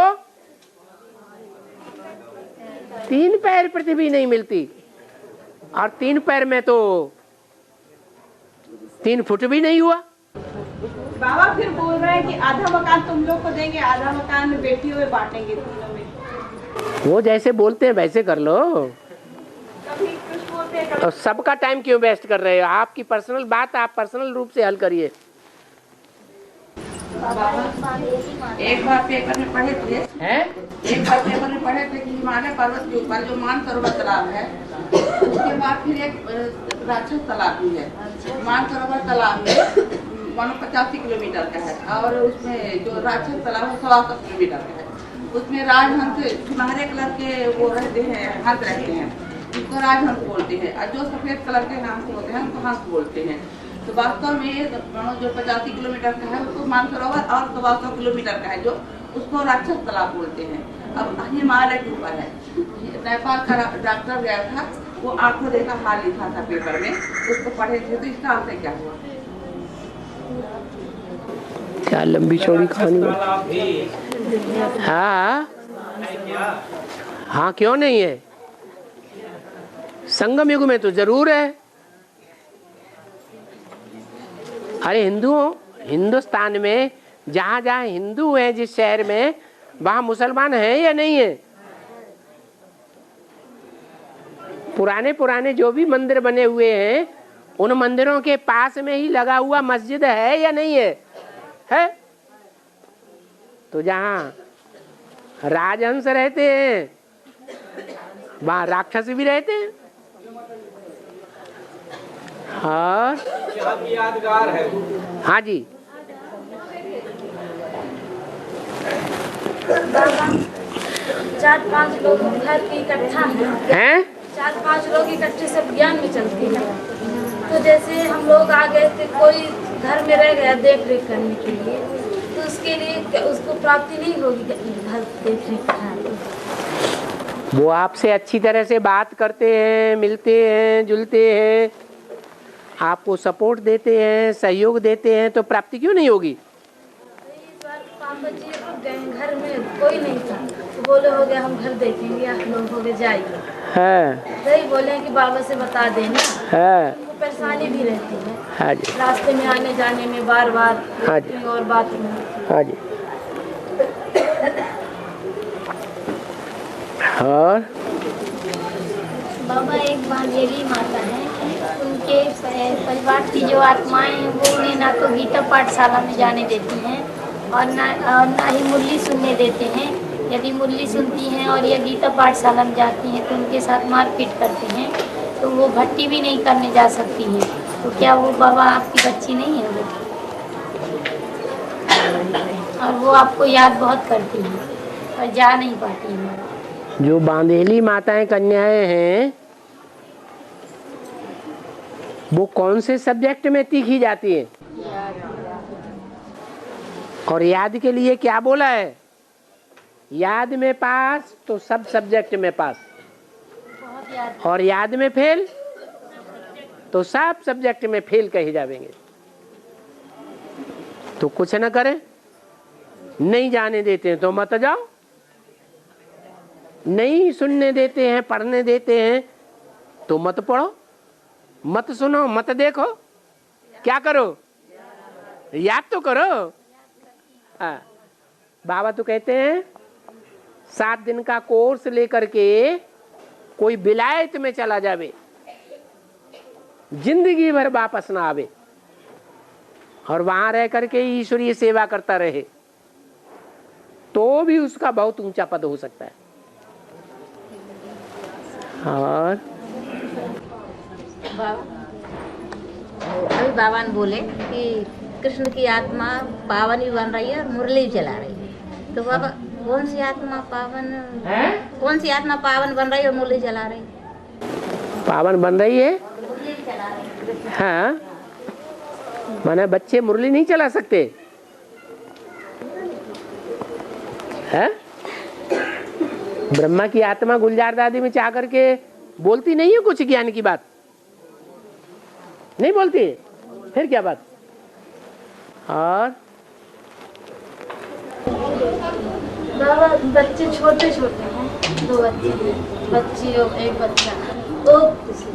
3 पैर पृथ्वी नहीं मिलती, और 3 पैर में तो 3 फुट भी नहीं हुआ। बाबा फिर बोल रहे हैं कि आधा मकान तुम लोग को देंगे, आधा मकान बेटियों में बांटेंगे तीनों में। वो जैसे बोलते हैं वैसे कर लो। कभी कुछ बोलते हैं, और सबका टाइम क्यों वेस्ट कर रहे हो? आपकी पर्सनल बात आप पर्सनल रूप से हल करिए। एक बार पेपर में पढ़े थे कि हिमालय पर्वत के ऊपर जो मानसरोवर तालाब है, उसके बाद फिर एक राक्षस तालाब भी है। मानसरोवर तालाब में मानो 85 किलोमीटर का है और उसमें जो राक्षस तालाब है 125 किलोमीटर का है। उसमें राजहंस सुनहरे कलर के वो रहते हैं, हंस रहते हैं, उसको राजहंस बोलते हैं। और जो सफेद कलर के हंस होते हैं उनको हंस बोलते हैं। तो वास्तव में जो 85 किलोमीटर का है उसको मानसरोवर, और 125 किलोमीटर का है जो उसको राक्षस तालाब बोलते हैं। अब हिमालय के ऊपर है। नेपाल का डॉक्टर गया था, वो आंखों देखा हाल लिखा था पेपर में, उसको पढ़े थे। तो इसका अर्थ क्या हुआ? क्या लंबी चौड़ी कहानी है। हाँ हाँ, क्यों नहीं है? संगम युग में तो जरूर है। अरे हिंदुस्तान में जहाँ जहाँ हिंदू हैं, जिस शहर में, वहाँ मुसलमान हैं या नहीं है? पुराने जो भी मंदिर बने हुए हैं, उन मंदिरों के पास में ही लगा हुआ मस्जिद है या नहीं है? है। तो जहाँ राजहंस रहते हैं वहाँ राक्षस भी रहते हैं। हाँ यादगार है। हाँ जी। 4-5 लोग घर के इकट्ठा हैं। 4-5 लोग इकट्ठे सब ज्ञान में चलते हैं। तो जैसे हम लोग आ गए थे, कोई घर में रह गया देख रेख करने के लिए, तो उसके लिए उसको प्राप्ति नहीं होगी घर देख रेख करना। वो आपसे अच्छी तरह से बात करते हैं, मिलते हैं, जुलते हैं, आपको सपोर्ट देते हैं, सहयोग देते हैं, तो प्राप्ति क्यों नहीं होगी? पापा जी गए घर में कोई नहीं था, तो बोले हो गया हम घर देखेंगे, आप लोग हो गए जाइए। वही बोले कि बाबा से बता देना। उनको परेशानी भी रहती है। हाँ जी। रास्ते में आने जाने में बार बार। हाँ जी। और बात में। हाँ जी। और बाबा एक बांधेली माता है, उनके परिवार की जो आत्माएं हैं वो उन्हें ना तो गीता पाठशाला में जाने देती हैं और ना ही मुरली सुनने देते हैं। यदि मुरली सुनती हैं और या गीता पाठशाला में जाती हैं तो उनके साथ मारपीट करते हैं, तो वो भट्टी भी नहीं करने जा सकती हैं। तो क्या वो बाबा आपकी बच्ची नहीं है वो? और वो आपको याद बहुत करती हैं और जा नहीं पाती हैं। जो बांधेली माताएं कन्याएं हैं वो कौन से सब्जेक्ट में तीखी जाती है? और याद के लिए क्या बोला है? याद में पास तो सब सब्जेक्ट में पास, और याद में फेल तो सब सब्जेक्ट में फेल कहे जाएंगे। तो कुछ न करें, नहीं जाने देते हैं तो मत जाओ, नहीं सुनने देते हैं, पढ़ने देते हैं तो मत पढ़ो, मत सुनो, मत देखो, क्या करो? याद तो करो। हाँ, बाबा तो कहते हैं 7 दिन का कोर्स लेकर के कोई विलायत में चला जावे, जिंदगी भर वापस ना आवे और वहां रह करके ईश्वरीय सेवा करता रहे तो भी उसका बहुत ऊंचा पद हो सकता है। और अभी बाबा ने बोले कि कृष्ण की आत्मा पावन भी बन रही है और मुरली भी चला रही है, तो बाबा कौन सी आत्मा पावन बन रही है और मुरली चला रही है? पावन बन रही है। हाँ, माने बच्चे मुरली नहीं चला सकते हैं? ब्रह्मा की आत्मा गुलजार दादी में चाह करके बोलती नहीं है कुछ ज्ञान की बात? नहीं बोलती, फिर क्या बात? और बाबा बच्चे छोटे छोटे हैं, 2 बच्चे हैं, बच्ची और एक बच्चा, तो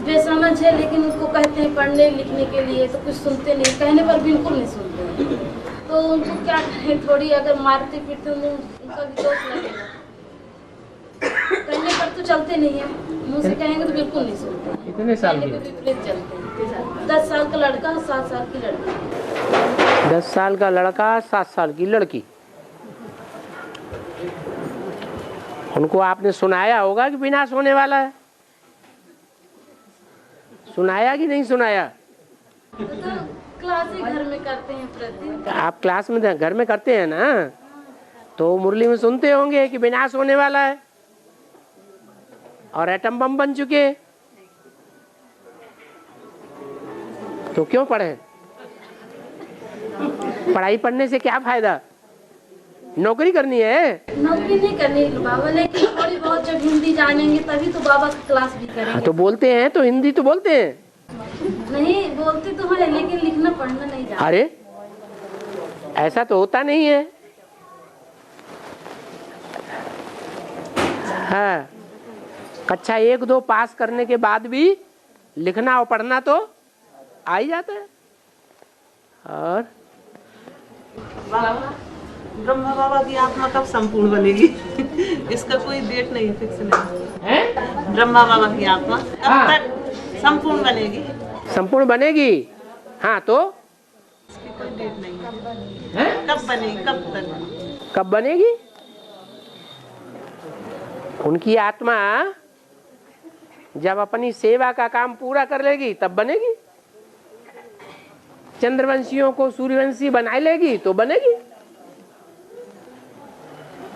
बेसमझ है, लेकिन उनको कहते हैं पढ़ने लिखने के लिए तो कुछ सुनते नहीं, कहने पर बिल्कुल नहीं सुनते। तो उनको क्या कहें, थोड़ी अगर मारते पीटते उनका भी दोष लगेगा। कहने पर तो चलते नहीं है, मुँह से कहेंगे तो बिल्कुल नहीं सुनते। कितने साल के? विपरीत चलते हैं। 10 साल का लड़का, 7 साल की लड़की। 10 साल का लड़का, 7 साल की लड़की। उनको आपने सुनाया होगा कि विनाश होने वाला है? सुनाया कि नहीं सुनाया? तो क्लास ही घर में करते हैं प्रतिदिन। आप क्लास में घर में करते हैं ना, तो मुरली में सुनते होंगे कि विनाश होने वाला है और एटम बम बन चुके, तो क्यों पढ़े? पढ़ाई पढ़ने से क्या फायदा? नौकरी करनी है? नौकरी नहीं करनी बाबा, लेकिन थोड़ी बहुत जब हिंदी जानेंगे तभी तो बाबा की क्लास भी करेंगे। हाँ, तो बोलते हैं तो हिंदी तो बोलते हैं। नहीं बोलते तो है, लेकिन लिखना पढ़ना नहीं जानते। अरे ऐसा तो होता नहीं है। हाँ, कक्षा 1-2 पास करने के बाद भी लिखना और पढ़ना तो आ ही जाता है। और ब्रह्मा बाबा की आत्मा कब संपूर्ण बनेगी? इसका कोई डेट नहीं, फिक्स नहीं है। ब्रह्मा बाबा की आत्मा कब तक संपूर्ण बनेगी? संपूर्ण बनेगी। हाँ, तो इसकी कोई डेट नहीं है। कब बनेगी, कब तक, कब बनेगी? उनकी आत्मा जब अपनी सेवा का काम पूरा कर लेगी तब बनेगी। चंद्रवंशियों को सूर्यवंशी बना लेगी तो बनेगी,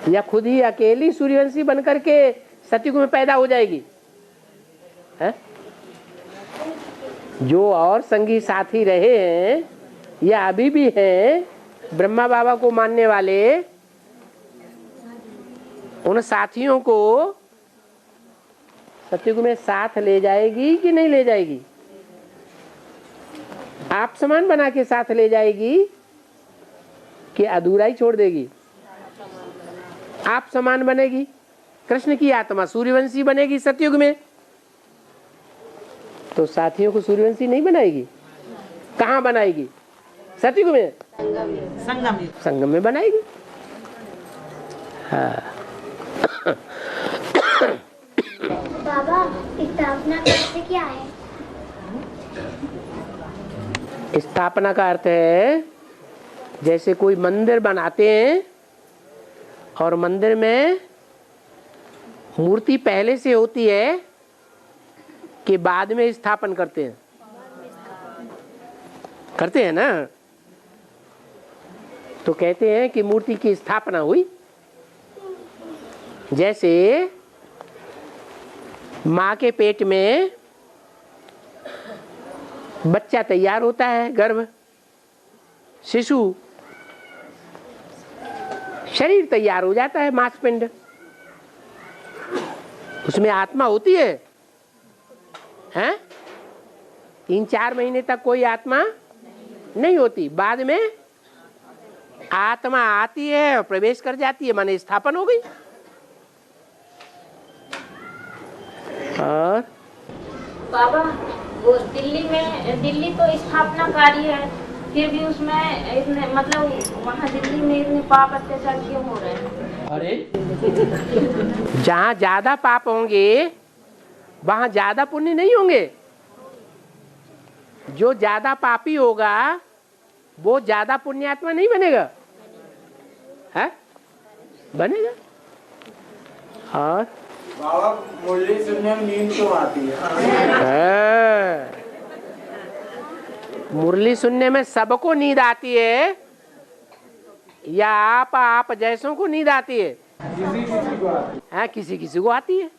या खुद ही अकेली सूर्यवंशी बनकर के सतयुग में पैदा हो जाएगी? है? जो और संगी साथी रहे हैं या अभी भी हैं ब्रह्मा बाबा को मानने वाले, उन साथियों को सतयुग में साथ ले जाएगी कि नहीं ले जाएगी? आप समान बना के साथ ले जाएगी कि अधूरा ही छोड़ देगी? आप समान बनेगी। कृष्ण की आत्मा सूर्यवंशी बनेगी सतयुग में, तो साथियों को सूर्यवंशी नहीं बनाएगी। कहाँ बनाएगी? सतयुग में, संगम में बनाएगी। हाँ। बाबा स्थापना का अर्थ क्या है? स्थापना का अर्थ है जैसे कोई मंदिर बनाते हैं और मंदिर में मूर्ति पहले से होती है कि बाद में स्थापन करते हैं? करते हैं ना। तो कहते हैं कि मूर्ति की स्थापना हुई। जैसे माँ के पेट में बच्चा तैयार होता है, गर्भ, शिशु, शरीर तैयार हो जाता है, मांसपिंड, उसमें आत्मा होती है, हैं? 3-4 महीने तक कोई आत्मा नहीं होती, बाद में आत्मा आती है और प्रवेश कर जाती है, माने स्थापन हो गई। और बाबा वो दिल्ली तो स्थापनाकारी है, फिर भी उसमें इतने मतलब वहाँ दिल्ली में इतने पाप अत्याचार क्यों हो रहे हैं? अरे जहाँ ज्यादा पाप होंगे वहाँ ज्यादा पुण्य नहीं होंगे। जो ज्यादा पापी होगा वो ज्यादा पुण्यात्मा नहीं बनेगा, है? बनेगा। और बाबा मुरली सुनने में नींद क्यों आती है? मुरली सुनने में सबको नींद आती है या आप जैसों को नींद आती है? किसी को आती है, किसी किसी को आती है।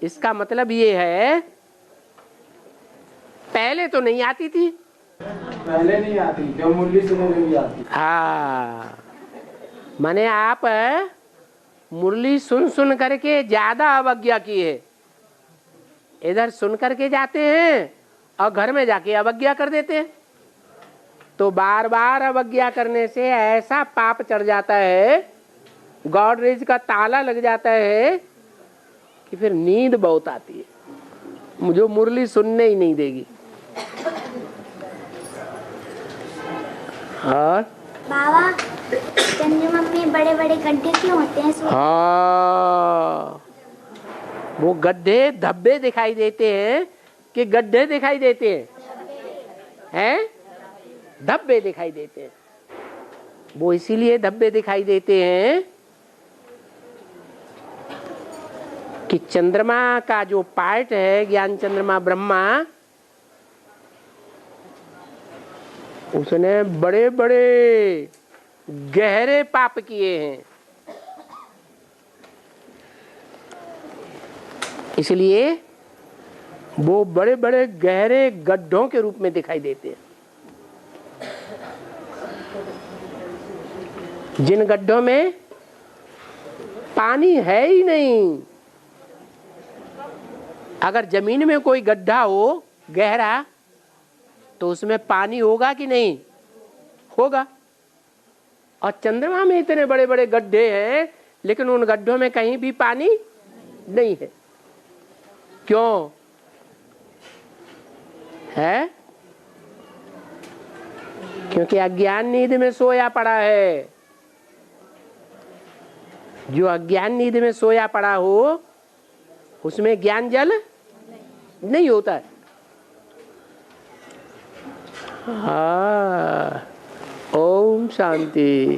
इसका मतलब ये है पहले तो नहीं आती थी, पहले नहीं आती, जब मुरली सुनने में भी आती। हाँ, माने आप मुरली सुन सुन करके ज्यादा अवज्ञा की है। इधर सुन करके जाते हैं और घर में जाके अवज्ञा कर देते हैं, तो बार बार अवज्ञा करने से ऐसा पाप चढ़ जाता है, गॉडरेज का ताला लग जाता है कि फिर नींद बहुत आती है, जो मुरली सुनने ही नहीं देगी। और बाबा चंद्रमा में बड़े बड़े गड्ढे क्यों होते हैं? हाँ, वो गड्ढे धब्बे दिखाई देते हैं कि गड्ढे दिखाई देते हैं? धब्बे दिखाई देते हैं। वो इसीलिए धब्बे दिखाई देते हैं कि चंद्रमा का जो पार्ट है, ज्ञान चंद्रमा ब्रह्मा, उसने बड़े बड़े गहरे पाप किए हैं, इसलिए वो बड़े बड़े गहरे गड्ढों के रूप में दिखाई देते हैं। जिन गड्ढों में पानी है ही नहीं। अगर जमीन में कोई गड्ढा हो गहरा तो उसमें पानी होगा कि नहीं? होगा। और चंद्रमा में इतने बड़े बड़े गड्ढे हैं लेकिन उन गड्ढों में कहीं भी पानी नहीं है। क्यों है? क्योंकि अज्ञान नींद में सोया पड़ा है। जो अज्ञान नींद में सोया पड़ा हो उसमें ज्ञान जल नहीं होता है। हाँ, ओम शांति।